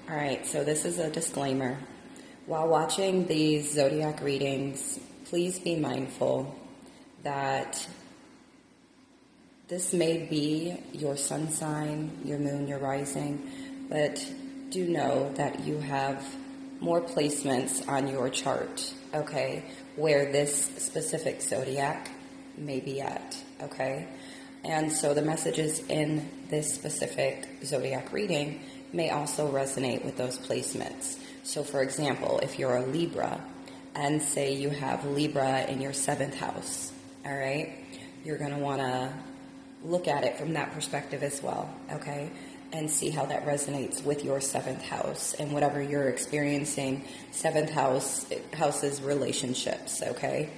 All right, so this is a disclaimer. While watching these zodiac readings, please be mindful that this may be your sun sign, your moon, your rising, but do know that you have more placements on your chart, okay, where this specific zodiac may be at, okay? And so the messages in this specific zodiac reading may also resonate with those placements. So for example, if you're a Libra and say you have Libra in your 7th house, all right, you're going to want to look at it from that perspective as well, okay, and see how that resonates with your 7th house and whatever you're experiencing. 7th house's relationships, okay?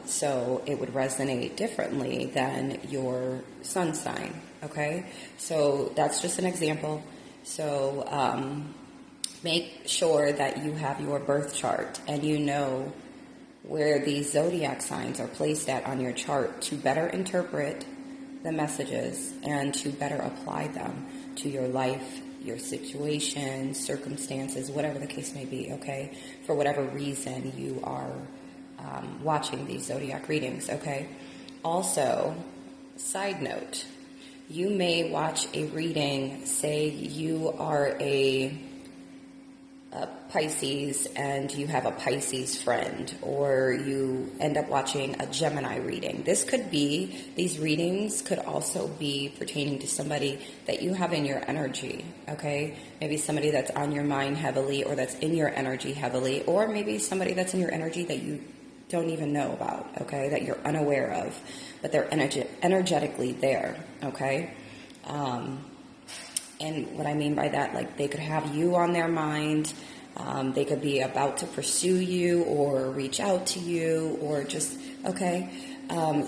So it would resonate differently than your sun sign, okay? So that's just an example. So make sure that you have your birth chart and you know where these zodiac signs are placed at on your chart to better interpret the messages and to better apply them to your life, your situation, circumstances, whatever the case may be, okay? For whatever reason you are watching these zodiac readings, okay? Also, side note, you may watch a reading, say you are a Pisces and you have a Pisces friend, or you end up watching a Gemini reading. These readings could also be pertaining to somebody that you have in your energy, okay? Maybe somebody that's on your mind heavily or that's in your energy heavily, or maybe somebody that's in your energy that you don't even know about, okay, that you're unaware of, but they're energetically there, okay? And what I mean by that, like they could have you on their mind, they could be about to pursue you or reach out to you or just, okay?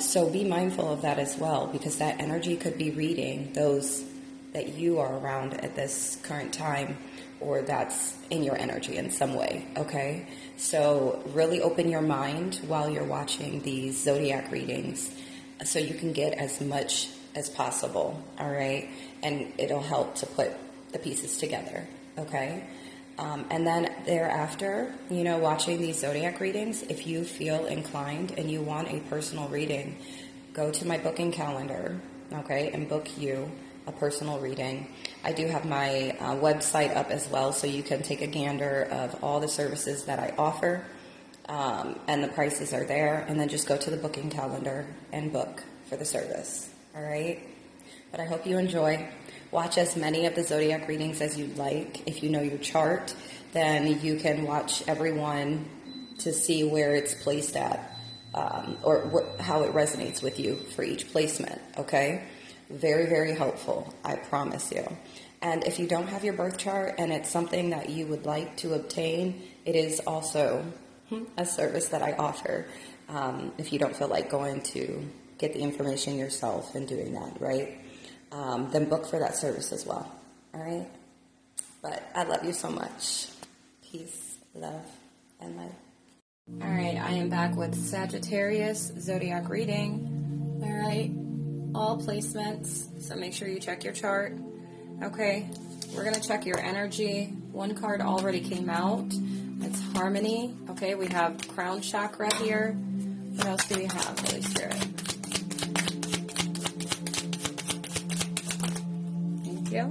So be mindful of that as well, because that energy could be reading those that you are around at this current time, or that's in your energy in some way, okay? So really open your mind while you're watching these zodiac readings so you can get as much as possible, all right? And it'll help to put the pieces together, okay? And then thereafter, watching these zodiac readings, if you feel inclined and you want a personal reading, go to my booking calendar, okay, and book you a personal reading. I do have my website up as well, so you can take a gander of all the services that I offer, and the prices are there, and then just go to the booking calendar and book for the service, all right? But I hope you enjoy. Watch as many of the zodiac readings as you'd like. If you know your chart, then you can watch every one to see where it's placed at, or how it resonates with you for each placement, okay? Very, very helpful, I promise you. And if you don't have your birth chart and it's something that you would like to obtain, it is also a service that I offer, if you don't feel like going to get the information yourself and doing that, right? Then book for that service as well, all right? But I love you so much. Peace, love, and light. All right, I am back with Sagittarius Zodiac reading, all right? All placements, so make sure you check your chart, okay? We're going to check your energy. One card already came out. It's Harmony, okay? We have Crown Chakra here. What else do we have, Holy Spirit? Thank you.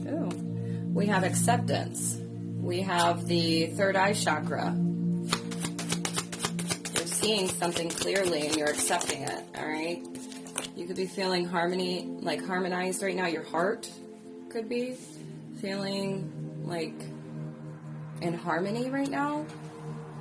Ooh. We have Acceptance. We have the Third Eye Chakra. You're seeing something clearly and you're accepting it, all right? You could be feeling harmony, like harmonized right now. Your heart could be feeling like in harmony right now.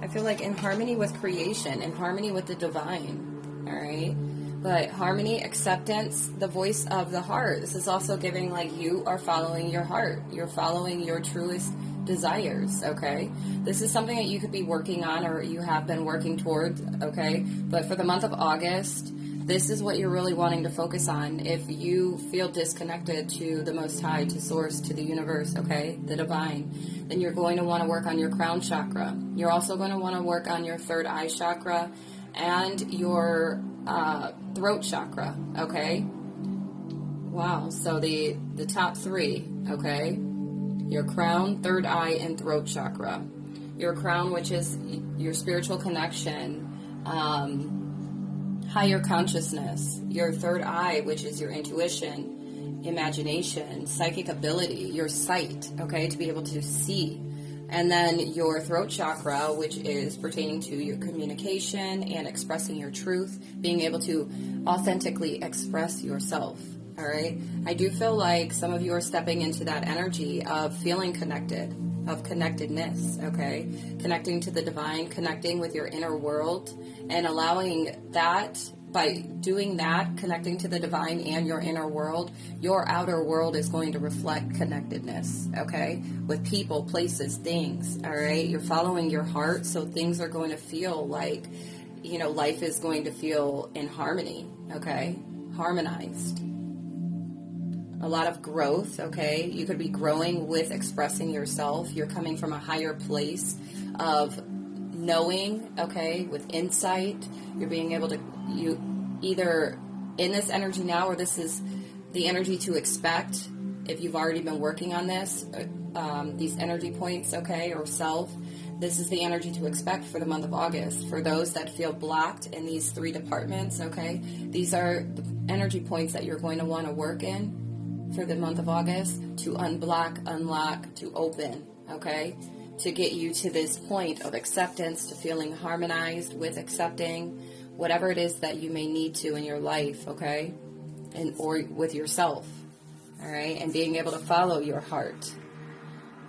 I feel like in harmony with creation, in harmony with the divine, all right? But harmony, acceptance, the voice of the heart. This is also giving like you are following your heart. You're following your truest desires, okay? This is something that you could be working on or you have been working towards, okay? But for the month of August, this is what you're really wanting to focus on. If you feel disconnected to the Most High, to Source, to the universe, okay, the divine, then you're going to want to work on your crown chakra. You're also going to want to work on your third eye chakra and your throat chakra, okay? Wow. So the top three, okay? Your crown, third eye, and throat chakra. Your crown, which is your spiritual connection, higher consciousness. Your third eye, which is your intuition, imagination, psychic ability, your sight, okay, to be able to see. And then your throat chakra, which is pertaining to your communication and expressing your truth, being able to authentically express yourself. All right. I do feel like some of you are stepping into that energy of feeling connected, of connectedness. Okay. Connecting to the divine, connecting with your inner world, and allowing that, by doing that, connecting to the divine and your inner world, your outer world is going to reflect connectedness. Okay. With people, places, things. All right. You're following your heart. So things are going to feel like, life is going to feel in harmony. Okay. Harmonized. A lot of growth, okay? You could be growing with expressing yourself. You're coming from a higher place of knowing, okay, with insight. You're being able to, you either in this energy now, or this is the energy to expect if you've already been working on this, these energy points, okay, or self. This is the energy to expect for the month of August. For those that feel blocked in these three departments, okay, these are the energy points that you're going to want to work in for the month of August, to unblock, unlock, to open, okay? To get you to this point of acceptance, to feeling harmonized with accepting whatever it is that you may need to in your life, okay? Or with yourself, all right? And being able to follow your heart.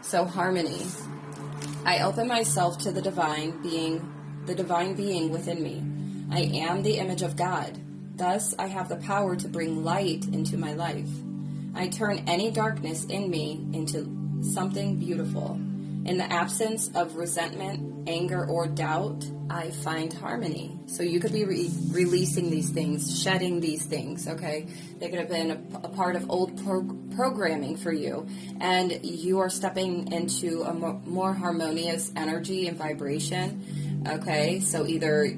So harmony. I open myself to the divine being within me. I am the image of God. Thus, I have the power to bring light into my life. I turn any darkness in me into something beautiful. In the absence of resentment, anger, or doubt, I find harmony. So you could be releasing these things, shedding these things, okay? They could have been a part of old programming for you, and you are stepping into a more harmonious energy and vibration, okay? So either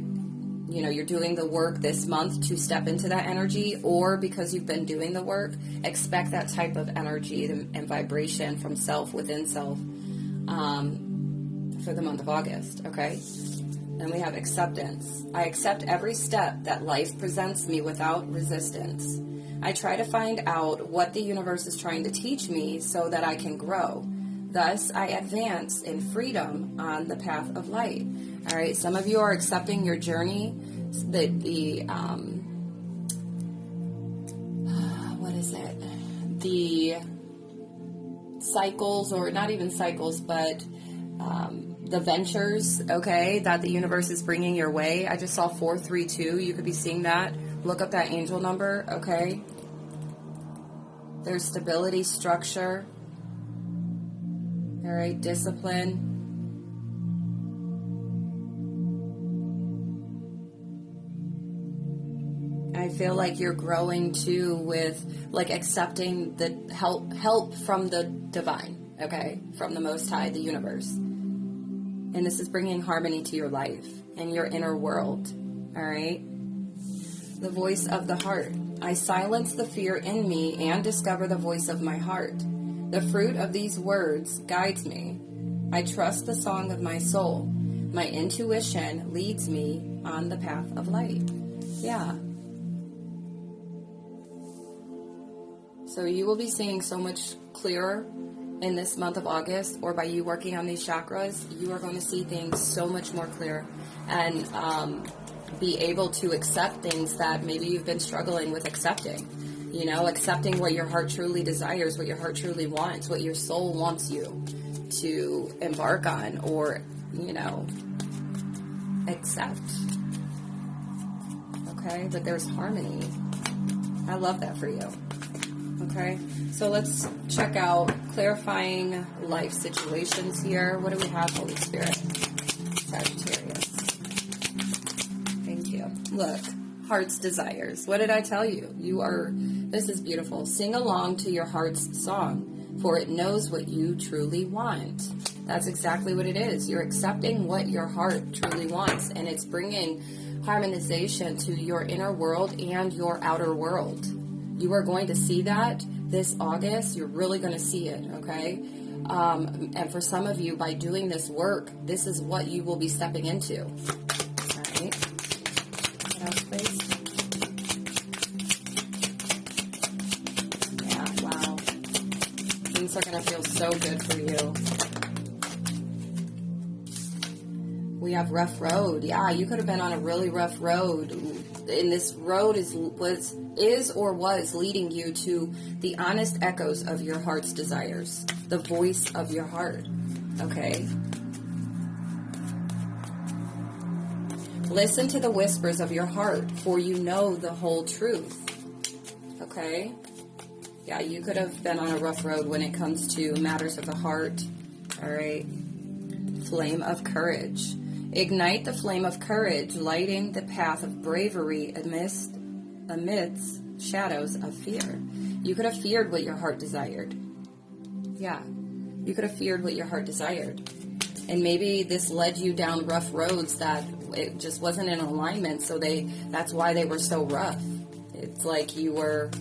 you're doing the work this month to step into that energy, or because you've been doing the work, expect that type of energy and vibration from self within self for the month of August, okay? Then we have acceptance. I accept every step that life presents me without resistance. I try to find out what the universe is trying to teach me so that I can grow. Thus, I advance in freedom on the path of light. All right, some of you are accepting your journey, the cycles, or not even cycles, but the ventures, okay, that the universe is bringing your way. I just saw 432. You could be seeing that. Look up that angel number, okay? There's stability, structure, all right, discipline. I feel like you're growing too with accepting the help from the divine, okay, from the Most High, the universe. And this is bringing harmony to your life and your inner world, all right? The voice of the heart. I silence the fear in me and discover the voice of my heart. The fruit of these words guides me. I trust the song of my soul. My intuition leads me on the path of light. Yeah. So you will be seeing so much clearer in this month of August, or by you working on these chakras, you are going to see things so much more clear and be able to accept things that maybe you've been struggling with accepting. Accepting what your heart truly desires, what your heart truly wants, what your soul wants you to embark on or, accept. Okay, but there's harmony. I love that for you. Okay, so let's check out clarifying life situations here. What do we have, Holy Spirit? Sagittarius. Thank you. Look, heart's desires. What did I tell you? This is beautiful. Sing along to your heart's song, for it knows what you truly want. That's exactly what it is. You're accepting what your heart truly wants, and it's bringing harmonization to your inner world and your outer world. You are going to see that this August. You're really going to see it, okay? And for some of you, by doing this work, this is what you will be stepping into. All right. What else, please? Yeah, wow. Things are going to feel so good for you. We have rough road. Yeah, you could have been on a really rough road. And this road is or was leading you to the honest echoes of your heart's desires. The voice of your heart. Okay? Listen to the whispers of your heart, for you know the whole truth. Okay? Yeah, you could have been on a rough road when it comes to matters of the heart. All right? Flame of courage. Ignite the flame of courage, lighting the path of bravery amidst shadows of fear. You could have feared what your heart desired. Yeah, you could have feared what your heart desired. And maybe this led you down rough roads that it just wasn't in alignment, so that's why they were so rough. It's like you were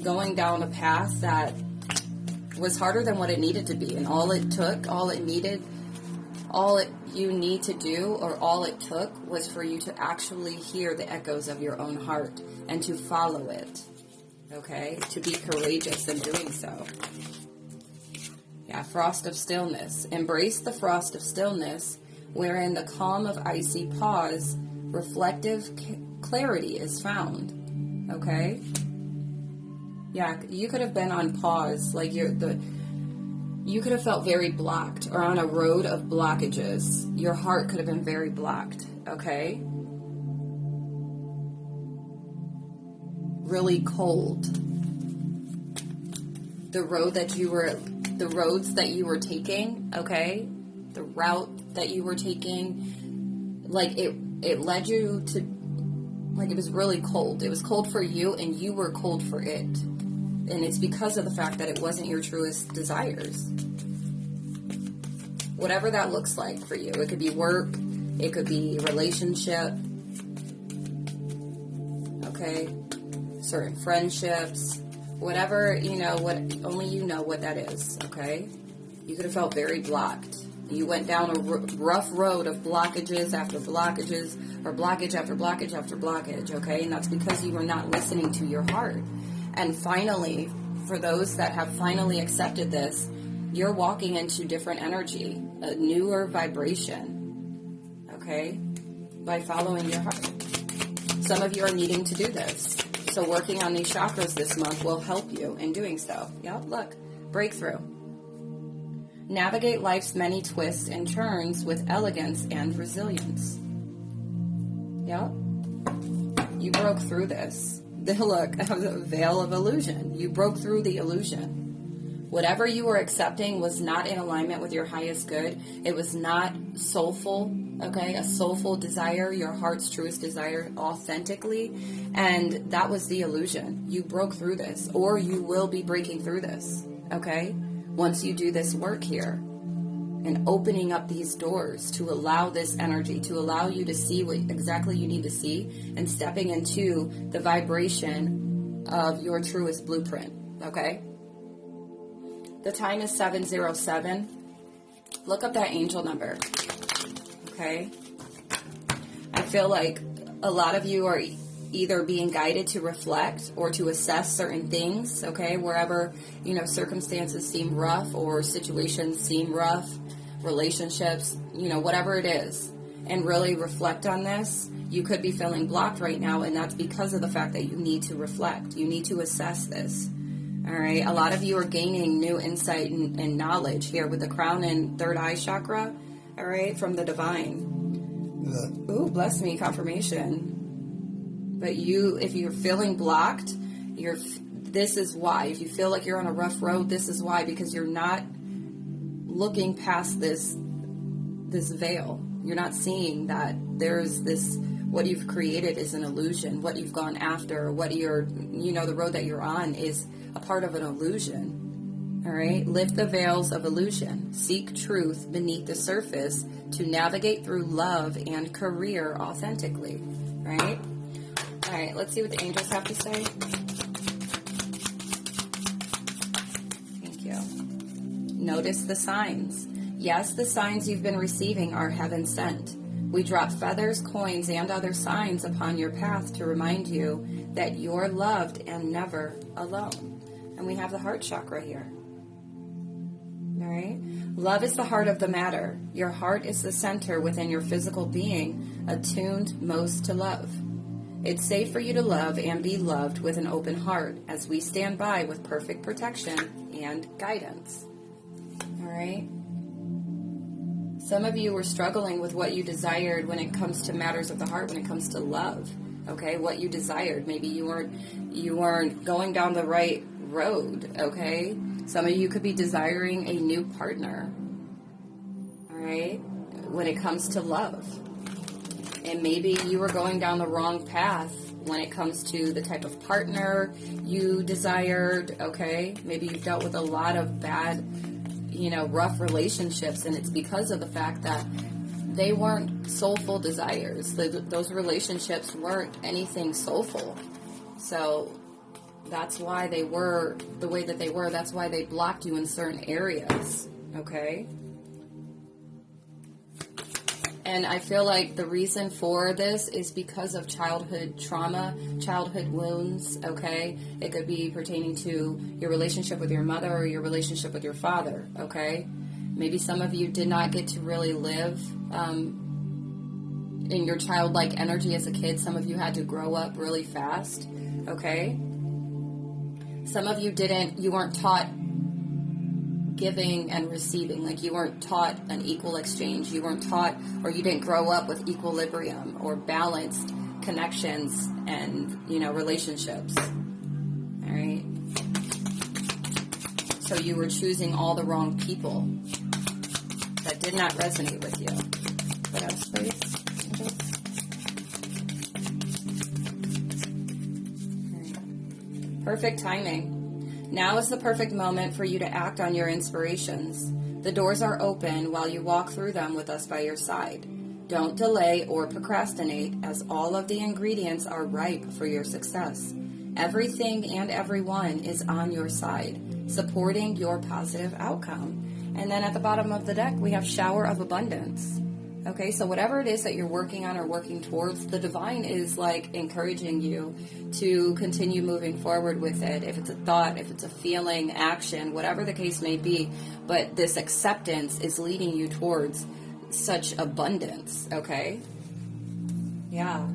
going down a path that was harder than what it needed to be, and all it took was for you to actually hear the echoes of your own heart and to follow it, okay? To be courageous in doing so. Yeah, frost of stillness. Embrace the frost of stillness, wherein the calm of icy pause, reflective clarity is found, okay? Yeah, you could have been on pause, like you could have felt very blocked or on a road of blockages. Your heart could have been very blocked, okay? Really cold. The roads that you were taking, okay? The route that you were taking, like it led you to, like it was really cold. It was cold for you and you were cold for it. And it's because of the fact that it wasn't your truest desires. Whatever that looks like for you. It could be work. It could be relationship. Okay? Certain friendships. Whatever, only you know what that is. Okay? You could have felt very blocked. You went down a rough road of blockages after blockages, or blockage after blockage after blockage. Okay? And that's because you were not listening to your heart. And finally, for those that have finally accepted this, you're walking into different energy, a newer vibration, okay, by following your heart. Some of you are needing to do this. So working on these chakras this month will help you in doing so. Yep, look, breakthrough. Navigate life's many twists and turns with elegance and resilience. Yep. You broke through this. Look, a veil of illusion. You broke through the illusion. Whatever you were accepting was not in alignment with your highest good. It was not soulful, okay? A soulful desire, your heart's truest desire, authentically. And that was the illusion. You broke through this, or you will be breaking through this, okay? Once you do this work here. And opening up these doors to allow this energy, to allow you to see what exactly you need to see, and stepping into the vibration of your truest blueprint, okay? The time is 707. Look up that angel number, okay? I feel like a lot of you are either being guided to reflect or to assess certain things, okay? Wherever, circumstances seem rough or situations seem rough, relationships, whatever it is, and really reflect on this. You could be feeling blocked right now, and that's because of the fact that you need to reflect. You need to assess this. All right. A lot of you are gaining new insight and knowledge here with the crown and third eye chakra. All right. From the divine. Ooh, bless me. Confirmation. But if you're feeling blocked, this is why. If you feel like you're on a rough road, this is why, because you're not looking past this veil. You're not seeing that there's this, what you've created is an illusion. What you've gone after, the road that you're on is a part of an illusion. All right. Lift the veils of illusion. Seek truth beneath the surface to navigate through love and career authentically. Right. All right. Let's see what the angels have to say. Notice the signs. Yes, the signs you've been receiving are heaven sent. We drop feathers, coins, and other signs upon your path to remind you that you're loved and never alone. And we have the heart chakra here. All right? Love is the heart of the matter. Your heart is the center within your physical being, attuned most to love. It's safe for you to love and be loved with an open heart as we stand by with perfect protection and guidance. All right? Some of you were struggling with what you desired when it comes to matters of the heart, when it comes to love. Okay? What you desired. Maybe you weren't going down the right road. Okay? Some of you could be desiring a new partner. All right? When it comes to love. And maybe you were going down the wrong path when it comes to the type of partner you desired, okay? Maybe you've dealt with a lot of bad, rough relationships, and it's because of the fact that they weren't soulful desires. Those relationships weren't anything soulful. So that's why they were the way that they were. That's why they blocked you in certain areas, okay? And I feel like the reason for this is because of childhood trauma, childhood wounds, okay? It could be pertaining to your relationship with your mother or your relationship with your father, okay? Maybe some of you did not get to really live in your childlike energy as a kid. Some of you had to grow up really fast, okay? Some of you you weren't taught giving and receiving. Like you weren't taught an equal exchange. You weren't taught, or you didn't grow up with equilibrium or balanced connections and, relationships. All right. So you were choosing all the wrong people that did not resonate with you. What else, please? Perfect timing. Now is the perfect moment for you to act on your inspirations. The doors are open while you walk through them with us by your side. Don't delay or procrastinate, as all of the ingredients are ripe for your success. Everything and everyone is on your side, supporting your positive outcome. And then at the bottom of the deck, we have Shower of Abundance. Okay, so whatever it is that you're working on or working towards, the divine is like encouraging you to continue moving forward with it. If it's a thought, if it's a feeling, action, whatever the case may be, but this acceptance is leading you towards such abundance, okay? Yeah.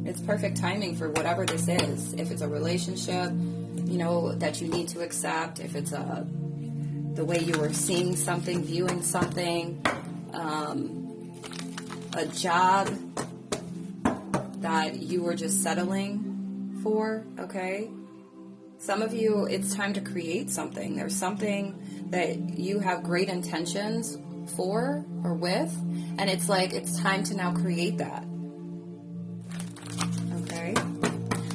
It's perfect timing for whatever this is. If it's a relationship, that you need to accept, if it's the way you were seeing something, viewing something, a job that you were just settling for, okay? Some of you, it's time to create something. There's something that you have great intentions for or with, and it's like it's time to now create that. Okay?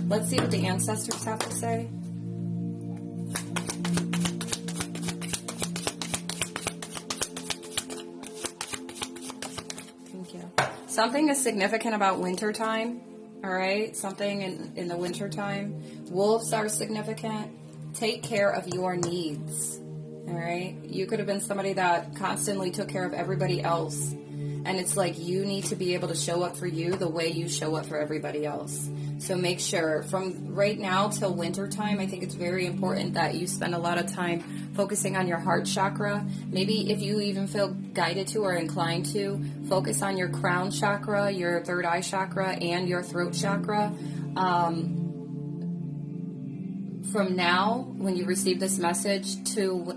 Let's see what the ancestors have to say. Something is significant about wintertime, all right? Something in the wintertime. Wolves are significant. Take care of your needs, all right? You could have been somebody that constantly took care of everybody else, and it's like you need to be able to show up for you the way you show up for everybody else. So make sure from right now till wintertime, I think it's very important that you spend a lot of time focusing on your heart chakra. Maybe if you even feel guided to or inclined to, focus on your crown chakra, your third eye chakra, and your throat chakra. From now, when you receive this message, until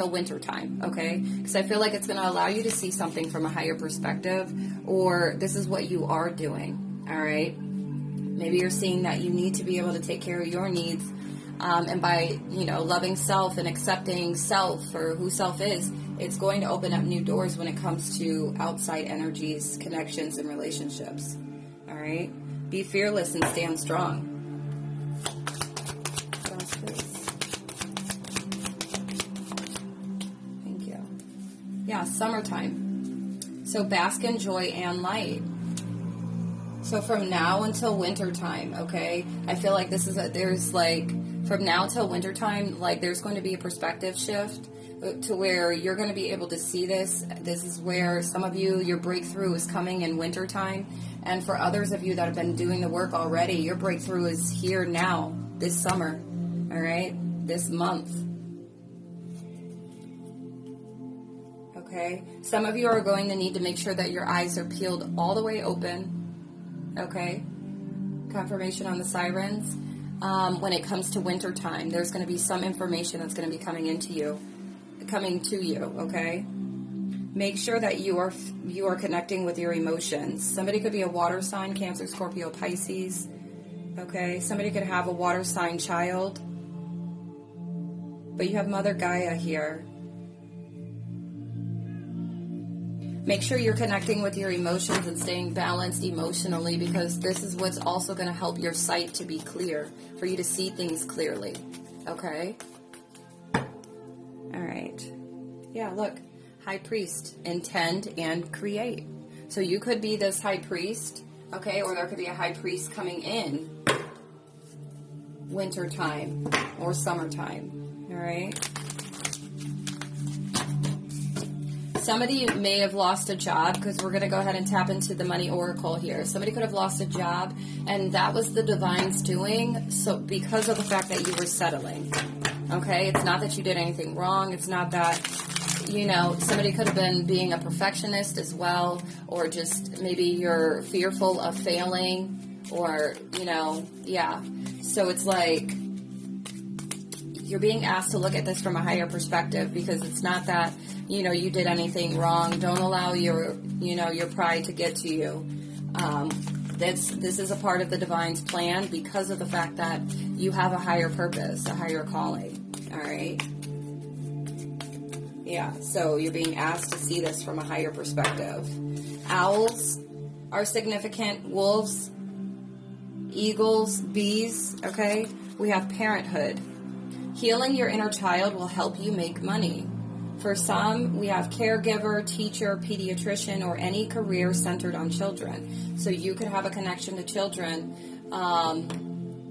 wintertime, okay? Because I feel like it's going to allow you to see something from a higher perspective, or this is what you are doing, all right? Maybe you're seeing that you need to be able to take care of your needs, and by, loving self and accepting self for who self is, it's going to open up new doors when it comes to outside energies, connections, and relationships, all right? Be fearless and stand strong. Thank you. Yeah, summertime. So bask in joy and light. So from now until wintertime, okay, I feel like from now till wintertime, like there's going to be a perspective shift, to where you're going to be able to see this. This is where some of you, your breakthrough is coming in wintertime. And for others of you that have been doing the work already, your breakthrough is here now, this summer, all right, this month. Okay, some of you are going to need to make sure that your eyes are peeled all the way open. Okay, confirmation on the sirens. When it comes to winter time, there's going to be some information that's going to be coming to you. Okay, make sure that you are connecting with your emotions. Somebody could be a water sign, Cancer, Scorpio, Pisces. Okay, somebody could have a water sign child, but you have Mother Gaia here. Make sure you're connecting with your emotions and staying balanced emotionally, because this is what's also going to help your sight to be clear, for you to see things clearly. Okay? All right. Yeah, look. High Priest. Intend and create. So you could be this High Priest, okay? Or there could be a High Priest coming in winter time or summertime. All right? Somebody may have lost a job, because we're going to go ahead and tap into the money oracle here. Somebody could have lost a job, and that was the divine's doing, so because of the fact that you were settling. Okay? It's not that you did anything wrong. It's not that, somebody could have been being a perfectionist as well, or just maybe you're fearful of failing, or, yeah. So it's like you're being asked to look at this from a higher perspective, because it's not that, you did anything wrong. Don't allow your pride to get to you. This is a part of the divine's plan, because of the fact that you have a higher purpose, a higher calling. All right. Yeah. So you're being asked to see this from a higher perspective. Owls are significant. Wolves, eagles, bees. Okay. We have parenthood. Healing your inner child will help you make money. For some, we have caregiver, teacher, pediatrician, or any career centered on children. So you could have a connection to children.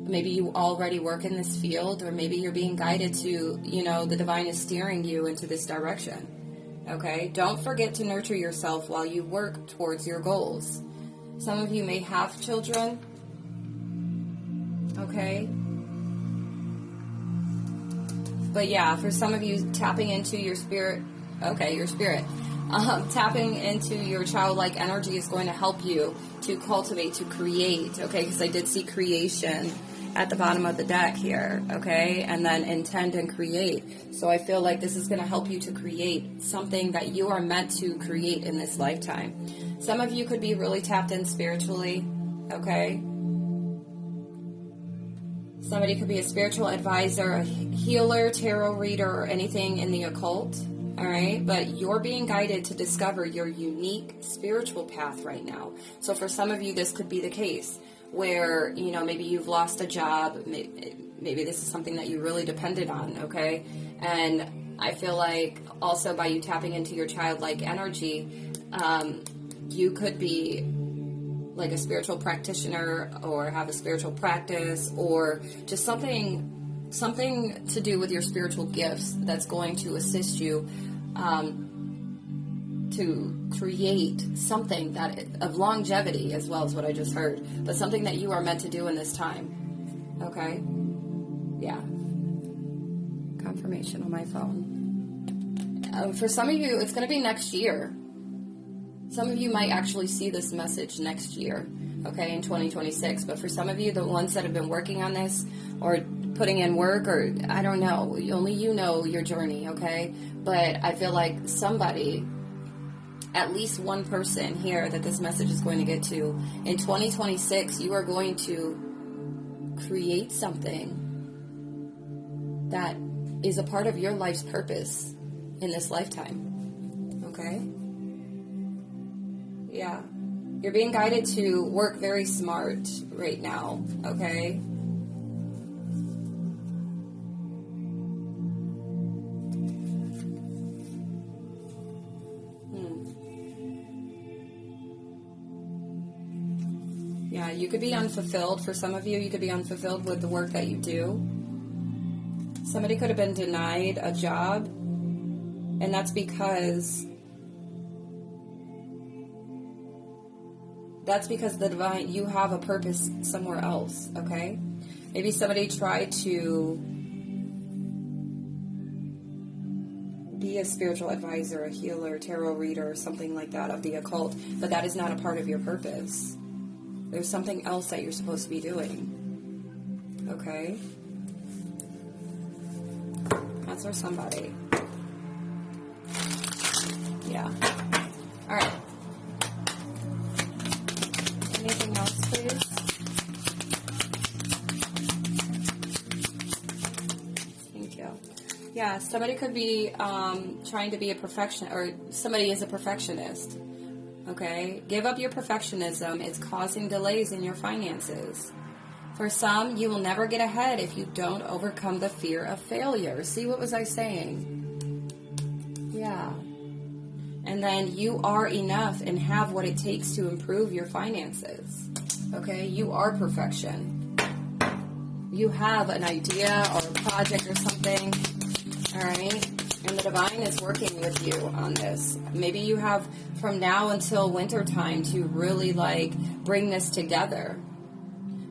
Maybe you already work in this field, or maybe you're being guided to, the divine is steering you into this direction. Okay? Don't forget to nurture yourself while you work towards your goals. Some of you may have children. Okay? But yeah, for some of you, tapping into your spirit, tapping into your childlike energy is going to help you to cultivate, to create, okay, because I did see creation at the bottom of the deck here, okay, and then intend and create. So I feel like this is going to help you to create something that you are meant to create in this lifetime. Some of you could be really tapped in spiritually, okay. Somebody could be a spiritual advisor, a healer, tarot reader, or anything in the occult, all right? But you're being guided to discover your unique spiritual path right now. So for some of you, this could be the case where, maybe you've lost a job. Maybe this is something that you really depended on, okay? And I feel like also by you tapping into your childlike energy, you could be like a spiritual practitioner, or have a spiritual practice, or just something to do with your spiritual gifts that's going to assist you to create something that of longevity, as well as what I just heard, but something that you are meant to do in this time. Okay? Yeah. Confirmation on my phone. For some of you, it's going to be next year. Some of you might actually see this message next year, okay, in 2026. But for some of you, the ones that have been working on this or putting in work, or I don't know, only you know your journey, okay? But I feel like somebody, at least one person here that this message is going to get to, in 2026, you are going to create something that is a part of your life's purpose in this lifetime, okay? Yeah. You're being guided to work very smart right now, okay? Yeah, you could be unfulfilled. For some of you, you could be unfulfilled with the work that you do. Somebody could have been denied a job. And that's because the divine, you have a purpose somewhere else, okay? Maybe somebody tried to be a spiritual advisor, a healer, tarot reader, or something like that of the occult, but that is not a part of your purpose. There's something else that you're supposed to be doing, okay? That's for somebody. Yeah. All right. Anything else, please? Thank you. Yeah, somebody could be trying to be a perfectionist, or somebody is a perfectionist. Okay? Give up your perfectionism. It's causing delays in your finances. For some, you will never get ahead if you don't overcome the fear of failure. See, what was I saying? Yeah. And then you are enough and have what it takes to improve your finances. Okay? You are perfection. You have an idea or a project or something. All right? And the divine is working with you on this. Maybe you have from now until winter time to really bring this together.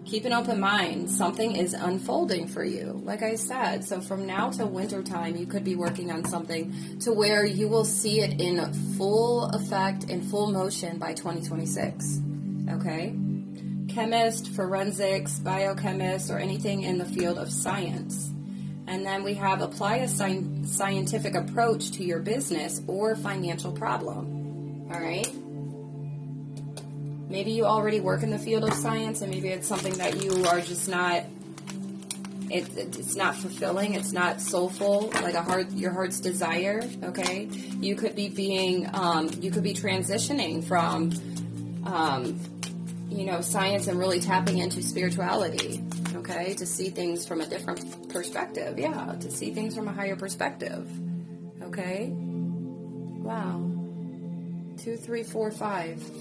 Keep an open mind. Something is unfolding for you, like I said. So from now to winter time, you could be working on something to where you will see it in full effect, in full motion by 2026. Okay? Chemist, forensics, biochemist, or anything in the field of science. And then we have apply a scientific approach to your business or financial problem. All right? Maybe you already work in the field of science, and maybe it's something that you are just not, it's not fulfilling, it's not soulful, like your heart's desire, okay? You could be transitioning from, science and really tapping into spirituality, okay? To see things from a different perspective, yeah, to see things from a higher perspective, okay? Wow. 2, 3, 4, 5.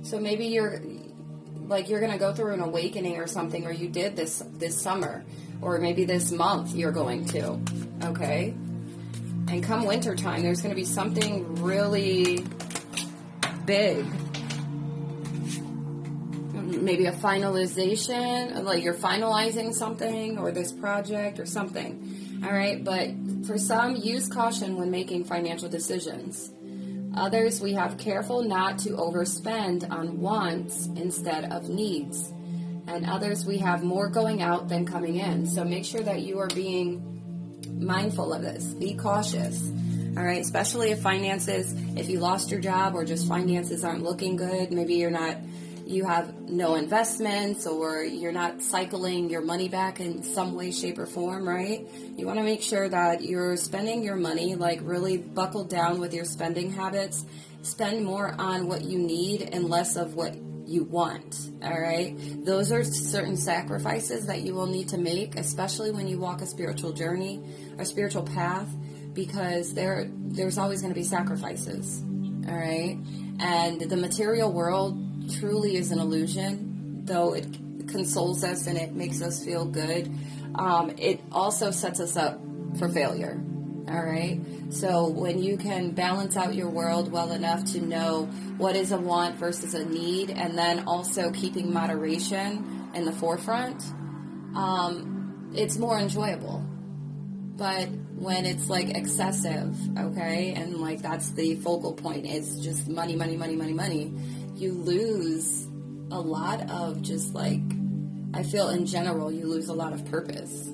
So maybe you're going to go through an awakening or something, or you did this summer, or maybe this month you're going to, okay? And come wintertime, there's going to be something really big. Maybe a finalization, like you're finalizing something, or this project or something, all right? But for some, use caution when making financial decisions. Others, we have careful not to overspend on wants instead of needs. And others, we have more going out than coming in. So make sure that you are being mindful of this. Be cautious. All right, especially if you lost your job or just finances aren't looking good. Maybe you have no investments, or you're not cycling your money back in some way, shape, or form, right? You want to make sure that you're spending your money, really buckled down with your spending habits. Spend more on what you need and less of what you want, all right? Those are certain sacrifices that you will need to make, especially when you walk a spiritual journey, a spiritual path, because there's always going to be sacrifices, all right? And the material world truly is an illusion, though it consoles us and it makes us feel good. It also sets us up for failure. All right. So when you can balance out your world well enough to know what is a want versus a need, and then also keeping moderation in the forefront, it's more enjoyable. But when it's excessive, okay, and that's the focal point, is just money, money, money, money, money, you lose a lot of I feel in general, you lose a lot of purpose.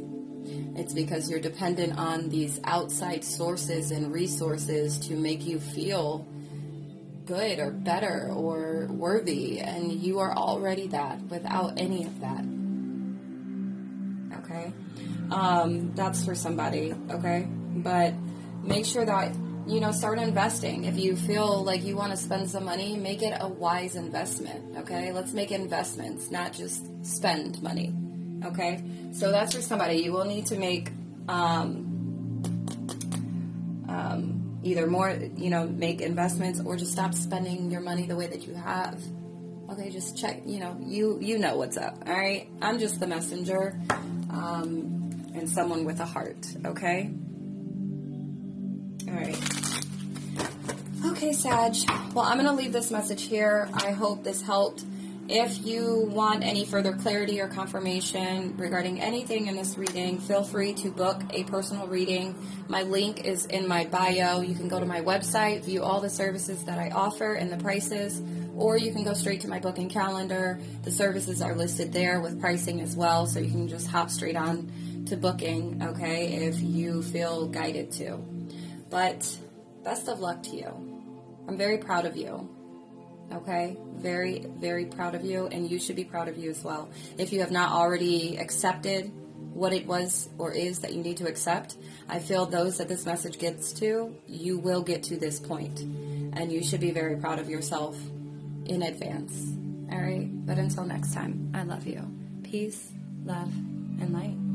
It's because you're dependent on these outside sources and resources to make you feel good or better or worthy, and you are already that without any of that. Okay? That's for somebody, okay? But make sure that start investing. If you feel like you want to spend some money, make it a wise investment, okay? Let's make investments, not just spend money, okay? So that's for somebody. You will need to make either more, make investments, or just stop spending your money the way that you have. Okay, just check, you know what's up, all right? I'm just the messenger and someone with a heart, okay? All right. Okay, Sag. Well, I'm going to leave this message here. I hope this helped. If you want any further clarity or confirmation regarding anything in this reading, feel free to book a personal reading. My link is in my bio. You can go to my website, view all the services that I offer and the prices, or you can go straight to my booking calendar. The services are listed there with pricing as well, so you can just hop straight on to booking, okay, if you feel guided to. But best of luck to you. I'm very proud of you. Okay, very, very proud of you, and you should be proud of you as well. If you have not already accepted what it was or is that you need to accept, I feel those that this message gets to, you will get to this point, and you should be very proud of yourself in advance. All right, but until next time, I love you. Peace, love, and light.